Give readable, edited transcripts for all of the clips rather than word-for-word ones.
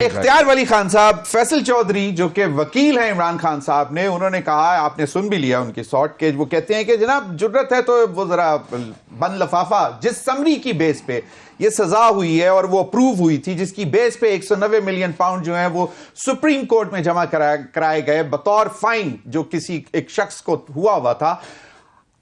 اختیار ولی خان صاحب، فیصل چودھری جو کہ وکیل ہیں عمران خان صاحب نے، انہوں نے کہا، آپ نے سن بھی لیا ان کی سوٹ کے، وہ کہتے ہیں کہ جناب جرت ہے تو وہ ذرا بند لفافہ جس سمری کی بیس پہ یہ سزا ہوئی ہے اور وہ اپروو ہوئی تھی، جس کی بیس پہ 190 ملین پاؤنڈ جو ہیں وہ سپریم کورٹ میں جمع کرائے گئے بطور فائن جو کسی ایک شخص کو ہوا تھا.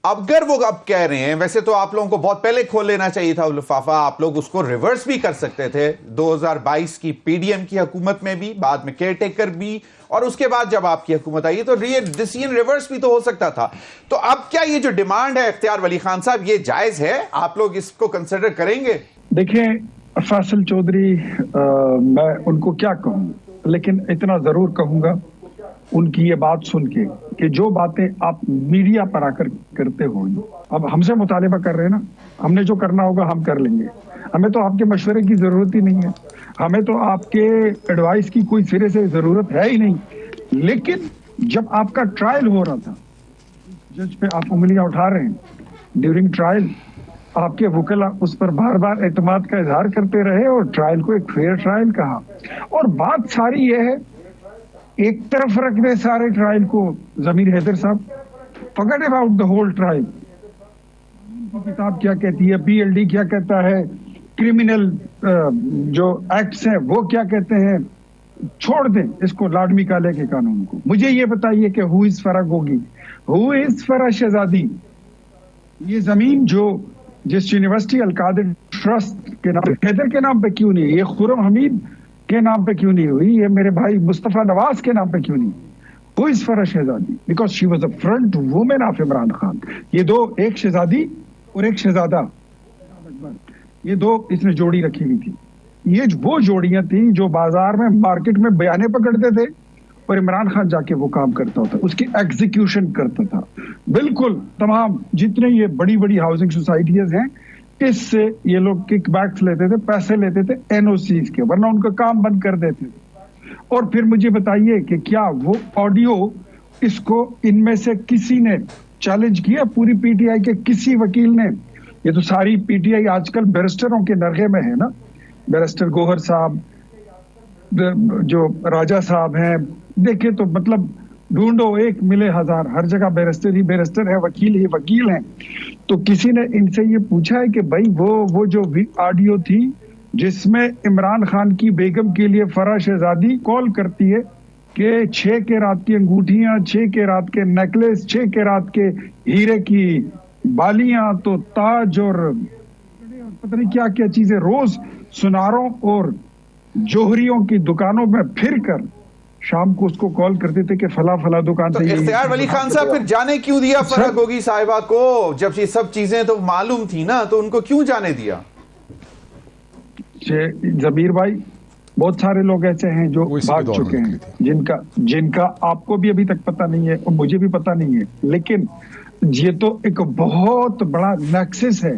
اگر وہ اب کہہ رہے ہیں، ویسے تو آپ لوگوں کو بہت پہلے کھول لینا چاہیے تھا لفافہ، آپ لوگ اس کو ریورس بھی کر سکتے تھے 2022 کی پی ڈی ایم کی حکومت میں بھی، بعد میں کیئر ٹیکر بھی، اور اس کے بعد جب آپ کی حکومت آئی تو ڈیسیژن ریورس بھی تو ہو سکتا تھا. تو اب کیا یہ جو ڈیمانڈ ہے اختیار ولی خان صاحب، یہ جائز ہے؟ آپ لوگ اس کو کنسیڈر کریں گے؟ دیکھیں فیصل چودھری، میں ان کو کیا کہوں، لیکن اتنا ضرور کہوں گا ان کی یہ بات سن کے کہ جو باتیں آپ میڈیا پر آ کر کرتے ہو، اب ہم سے مطالبہ کر رہے ہیں نا، ہم نے جو کرنا ہوگا ہم کر لیں گے. ہمیں تو آپ کے مشورے کی ضرورت ہی نہیں ہے، ہمیں تو آپ کے ایڈوائس کی کوئی سرے سے ضرورت ہے ہی نہیں. لیکن جب آپ کا ٹرائل ہو رہا تھا، جج پہ آپ انگلیاں اٹھا رہے ہیں ڈیورنگ ٹرائل، آپ کے وکلا اس پر بار بار اعتماد کا اظہار کرتے رہے اور ٹرائل کو ایک فیئر ٹرائل کہا. اور بات ساری یہ ہے، ایک طرف رکھ دے سارے ٹرائل کو ضمیر حیدر صاحب، forget about the whole trial. کتاب کیا کہتی ہے، پی ایل ڈی کیا کہتا ہے، کرمنل جو ایکٹس ہیں وہ کیا کہتے ہیں، چھوڑ دیں اس کو لاڈمی کالے کے قانون کو. مجھے یہ بتائیے کہ who is Farah Gogi, who is فرح شہزادی، یہ زمین جو جس یونیورسٹی القادر ٹرسٹ کے نام حیدر کے نام پہ کیوں نہیں، یہ خرم حمید کے نام پہ کیوں نہیں ہوئی، یہ میرے بھائی مصطفیٰ نواز کے نام پہ کیوں نہیں؟ Who is فرح شہزادی؟ Because she was a front woman of Imran Khan. یہ دو، ایک شہزادی اور ایک شہزادہ، یہ دو اس نے جوڑی رکھی ہوئی تھی. یہ وہ جوڑیاں تھیں جو بازار میں مارکیٹ میں بیانے پکڑتے تھے اور عمران خان جا کے وہ کام کرتا ہوتا، اس کی ایگزیکیوشن کرتا تھا. بالکل تمام جتنے یہ بڑی بڑی ہاؤسنگ سوسائٹیز ہیں، اس سے یہ لوگ کک بیکس لیتے تھے، پیسے لیتے تھے این او سیز کے، ورنہ ان کا کام بند کر دیتے تھے. اور پھر مجھے بتائیے کہ کیا وہ آڈیو اس کو ان میں سے کسی نے چیلنج کیا؟ پوری پی ٹی آئی کے کسی وکیل نے؟ یہ تو ساری پی ٹی آئی آج کل بیرسٹروں کے نرغے میں ہے نا، بیرسٹر گوہر صاحب، جو راجہ صاحب ہیں، دیکھیں تو مطلب ڈھونڈو ایک ملے ہزار، ہر جگہ بیرسٹر ہی بیرسٹر ہے، وکیل ہی وکیل ہیں. تو کسی نے ان سے یہ پوچھا ہے کہ بھائی وہ جو آڈیو تھی جس میں عمران خان کی بیگم کے لیے فرح شہزادی کال کرتی ہے کہ 6 کے رات کی انگوٹھیاں، 6 کے رات کے نیکلس، 6 کے رات کے ہیرے کی بالیاں، تو تاج اور پتہ نہیں کیا کیا چیزیں روز سناروں اور جوہریوں کی دکانوں میں پھر کر شام کو اس کو کال کرتے تھے کہ فلاں فلاں دکان سے. اختیار ولی خان صاحب پھر جانے کیوں دیا فرح گوگی صاحبہ کو؟ جب یہ سب چیزیں تو معلوم تھی نا، تو ان کو کیوں جانے دیا؟ ضمیر بھائی، بہت سارے لوگ ایسے ہیں جو بھاگ چکے ہیں، جن کا آپ کو بھی ابھی تک پتہ نہیں ہے اور مجھے بھی پتہ نہیں ہے. لیکن یہ تو ایک بہت بڑا نیکسس ہے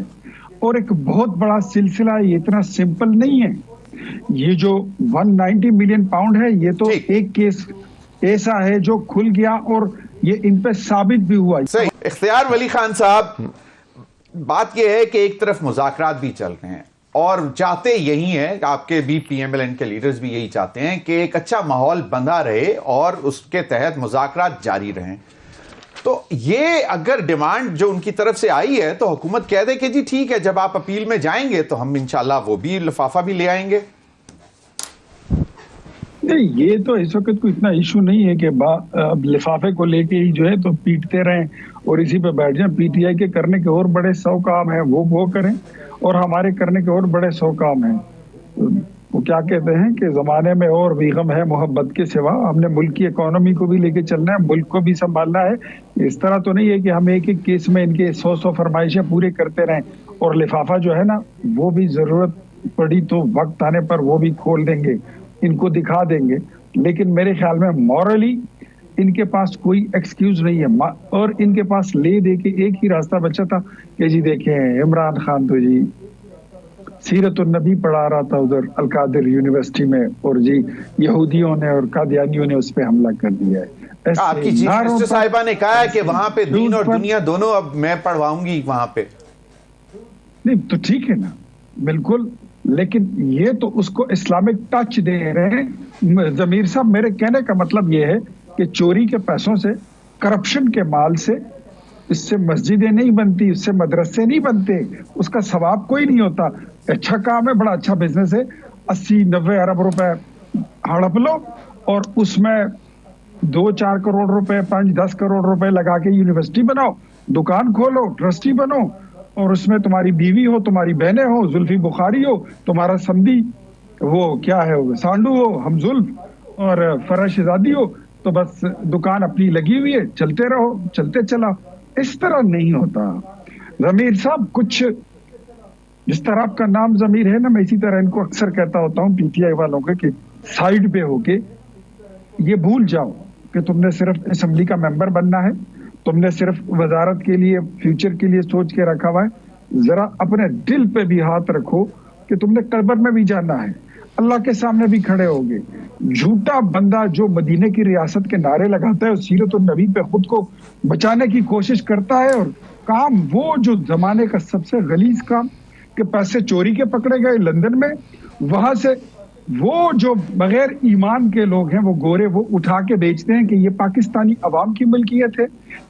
اور ایک بہت بڑا سلسلہ ہے، یہ اتنا سمپل نہیں ہے. یہ جو 190 ملین پاؤنڈ ہے، یہ تو ایک کیس ایسا ہے جو کھل گیا اور یہ ان پہ ثابت بھی ہوا. صحیح. اختیار ولی خان صاحب، بات یہ ہے کہ ایک طرف مذاکرات بھی چل رہے ہیں اور چاہتے یہی ہیں، آپ کے بھی پی ایم ایل این کے لیڈرز بھی یہی چاہتے ہیں کہ ایک اچھا ماحول بندہ رہے اور اس کے تحت مذاکرات جاری رہیں. تو یہ اگر ڈیمانڈ جو ان کی طرف سے آئی ہے تو حکومت کہہ دے کہ جی ٹھیک ہے، جب آپ اپیل میں جائیں گے تو ہم انشاءاللہ وہ بھی لفافہ بھی لے آئیں گے. نہیں، یہ تو اس وقت کوئی اتنا ایشو نہیں ہے کہ لفافے کو لے کے ہی جو ہے تو پیٹتے رہیں اور اسی پہ بیٹھ جائیں. پی ٹی آئی کے کرنے کے اور بڑے 100 کام ہیں، وہ کریں، اور ہمارے کرنے کے اور بڑے 100 کام ہیں. وہ کیا کہتے ہیں کہ زمانے میں اور بھی غم ہے محبت کے سوا. ہم نے ملک کی اکانومی کو بھی لے کے چلنا ہے، ملک کو بھی سنبھالنا ہے. اس طرح تو نہیں ہے کہ ہم ایک ایک کیس میں ان کے 100 فرمائشیں پورے کرتے رہیں. اور لفافہ جو ہے نا، وہ بھی ضرورت پڑی تو وقت آنے پر وہ بھی کھول دیں گے، ان کو دکھا دیں گے. لیکن میرے خیال میں مورلی ان کے پاس کوئی ایکسکیوز نہیں ہے. اور ان کے پاس لے دے کے ایک ہی راستہ بچا تھا کہ جی دیکھیں عمران خان تو جی سیرت النبی پڑھا رہا تھا ادھر القادر یونیورسٹی میں، اور جی یہودیوں نے اور قادیانیوں نے اس پہ حملہ کر دیا ہے. آپ کی چیف منسٹر صاحبہ نے کہا ہے کہ وہاں پہ دین اور دنیا دونوں اب میں پڑھواؤں گی وہاں پہ. نہیں تو ٹھیک ہے نا، بالکل. لیکن یہ تو اس کو اسلامک ٹچ دے رہے ہیں. ضمیر صاحب میرے کہنے کا مطلب یہ ہے کہ چوری کے پیسوں سے، کرپشن کے مال سے، اس سے مسجدیں نہیں بنتی، اس سے مدرسے نہیں بنتے، اس کا ثواب کوئی نہیں ہوتا. اچھا کام ہے، بڑا اچھا بزنس ہے. 80-90 ارب روپے ہڑپ لو اور اس میں 2-4 کروڑ روپے، 5-10 کروڑ روپے لگا کے یونیورسٹی بناؤ، دکان کھولو، ٹرسٹی بنو، اور اس میں تمہاری بیوی ہو، تمہاری بہنیں ہو، زلفی بخاری ہو، تمہارا سمدھی وہ کیا ہے، وہ سانڈو ہو، ہم زلف اور فرح شہزادی ہو، تو بس دکان اپنی لگی ہوئی ہے، چلتے رہو، چلتے چلا. اس طرح نہیں ہوتا. ضمیر صاحب کچھ جس طرح آپ کا نام ضمیر ہے نا، میں اسی طرح ان کو اکثر کہتا ہوتا ہوں پی ٹی آئی والوں کے کہ سائیڈ پہ ہو کے یہ بھول جاؤ کہ تم نے صرف اسمبلی کا ممبر بننا ہے، تم نے صرف وزارت کے لیے فیوچر کے لیے سوچ کے رکھا ہوا ہے. ذرا اپنے دل پہ بھی ہاتھ رکھو کہ تم نے قبر میں بھی جانا ہے، اللہ کے سامنے بھی کھڑے ہوگے. جھوٹا بندہ جو مدینے کی ریاست کے نعرے لگاتا ہے، سیرت النبی پہ خود کو بچانے کی کوشش کرتا ہے، اور کام وہ جو زمانے کا سب سے غلیظ کام کہ پیسے چوری کے پکڑے گئے لندن میں، وہاں سے وہ جو بغیر ایمان کے لوگ ہیں، وہ گورے، وہ اٹھا کے بیچتے ہیں کہ یہ پاکستانی عوام کی ملکیت ہے،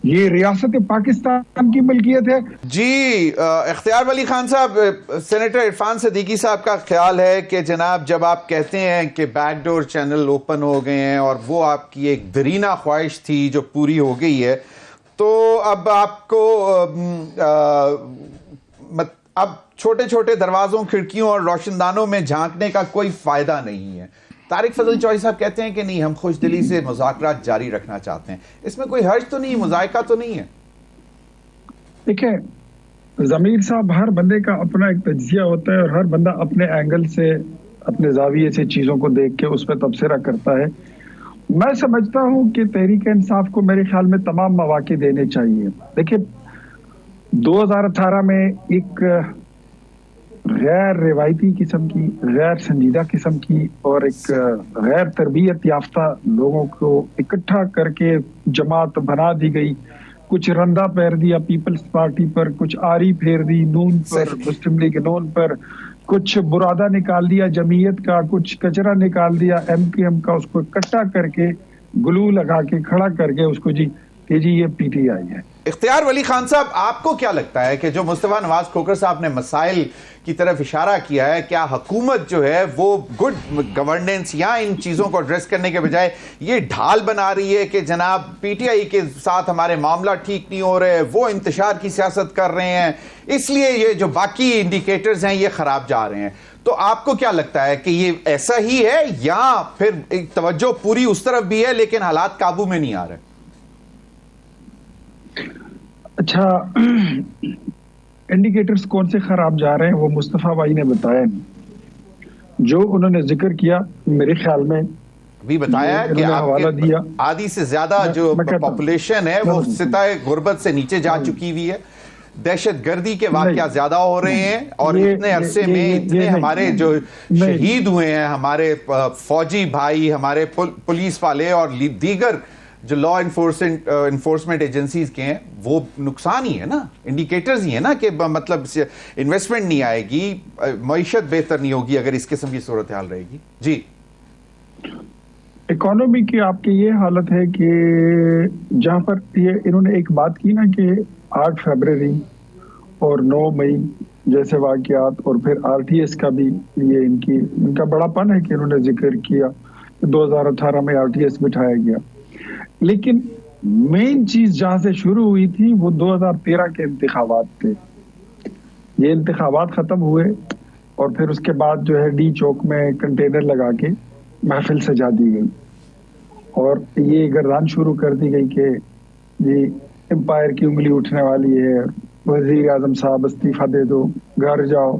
یہ ریاست پاکستان کی ملکیت ہے. جی اختیار ولی خان صاحب، سینیٹر عرفان صدیقی صاحب کا خیال ہے کہ جناب جب آپ کہتے ہیں کہ بیک ڈور چینل اوپن ہو گئے ہیں اور وہ آپ کی ایک دیرینہ خواہش تھی جو پوری ہو گئی ہے، تو اب آپ کو اب چھوٹے چھوٹے دروازوں، کھڑکیوں اور روشن دانوں میں جھانکنے کا کوئی فائدہ نہیں ہے. طارق فضل چوہدری صاحب کہتے ہیں کہ نہیں، ہم خوش دلی سے مذاکرات جاری رکھنا چاہتے ہیں. اس میں کوئی حرج تو نہیں، مذائقہ تو نہیں ہے؟ دیکھیں ضمیر صاحب، ہر بندے کا اپنا ایک تجزیہ ہوتا ہے اور ہر بندہ اپنے اینگل سے، اپنے زاویے سے چیزوں کو دیکھ کے اس پہ تبصرہ کرتا ہے. میں سمجھتا ہوں کہ تحریک انصاف کو میرے خیال میں تمام مواقع دینے چاہیے. دیکھیں 2018 میں ایک غیر روایتی قسم کی، غیر سنجیدہ قسم کی اور ایک غیر تربیت یافتہ لوگوں کو اکٹھا کر کے جماعت بنا دی گئی. کچھ رندہ پھیر دیا پیپلز پارٹی پر، کچھ آری پھیر دی نون پر، مسلم لیگ نون پر، کچھ برادہ نکال دیا جمعیت کا، کچھ کچرا نکال دیا ایم کیو ایم کا، اس کو اکٹھا کر کے گلو لگا کے کھڑا کر کے اس کو جی کہ جی یہ پی ٹی آئی ہے. اختیار ولی خان صاحب، آپ کو کیا لگتا ہے کہ جو مصطفیٰ نواز کھوکھر صاحب نے مسائل کی طرف اشارہ کیا ہے، کیا حکومت جو ہے وہ گڈ گورننس یا ان چیزوں کو ایڈریس کرنے کے بجائے یہ ڈھال بنا رہی ہے کہ جناب پی ٹی آئی کے ساتھ ہمارے معاملہ ٹھیک نہیں ہو رہے، وہ انتشار کی سیاست کر رہے ہیں، اس لیے یہ جو باقی انڈیکیٹرز ہیں یہ خراب جا رہے ہیں؟ تو آپ کو کیا لگتا ہے کہ یہ ایسا ہی ہے یا پھر ایک توجہ پوری اس طرف بھی ہے لیکن حالات قابو میں نہیں آ رہے؟ اچھا، انڈیکیٹرز کون سے خراب جا رہے ہیں وہ مصطفیٰ بھائی نے بتایا نہیں. جو انہوں نے ذکر کیا میرے خیال میں بھی بتایا کہ آپ کے آدھی سے زیادہ جو پاپولیشن ہے وہ سطح غربت سے نیچے جا چکی ہوئی ہے، دہشت گردی کے واقعات زیادہ ہو رہے ہیں، اور اتنے عرصے میں اتنے ہمارے جو شہید ہوئے ہیں، ہمارے فوجی بھائی، ہمارے پولیس والے اور دیگر جو لا انفورسمنٹ ایجنسیز کے ہیں، وہ نقصان ہی ہے نا، انڈیکیٹرز ہی ہے نا کہ مطلب انویسٹمنٹ نہیں آئے گی، معیشت بہتر نہیں ہوگی اگر اس قسم کی صورتحال رہے گی. جی اکانومی کی آپ کی یہ حالت ہے کہ جہاں پر یہ انہوں نے ایک بات کی نا کہ 8 فیبروری اور 9 مئی جیسے واقعات، اور پھر آر ٹی ایس کا بھی یہ ان کا بڑا پن ہے کہ انہوں نے ذکر کیا کہ 2018 میں آر ٹی ایس بٹھایا گیا. لیکن مین چیز جہاں سے شروع ہوئی تھی وہ 2013 کے انتخابات تھے. یہ انتخابات ختم ہوئے اور پھر اس کے بعد جو ہے ڈی چوک میں کنٹینر لگا کے محفل سجا دی گئی اور یہ گردان شروع کر دی گئی کہ جی امپائر کی انگلی اٹھنے والی ہے، وزیر اعظم صاحب استعفیٰ دے دو، گھر جاؤ.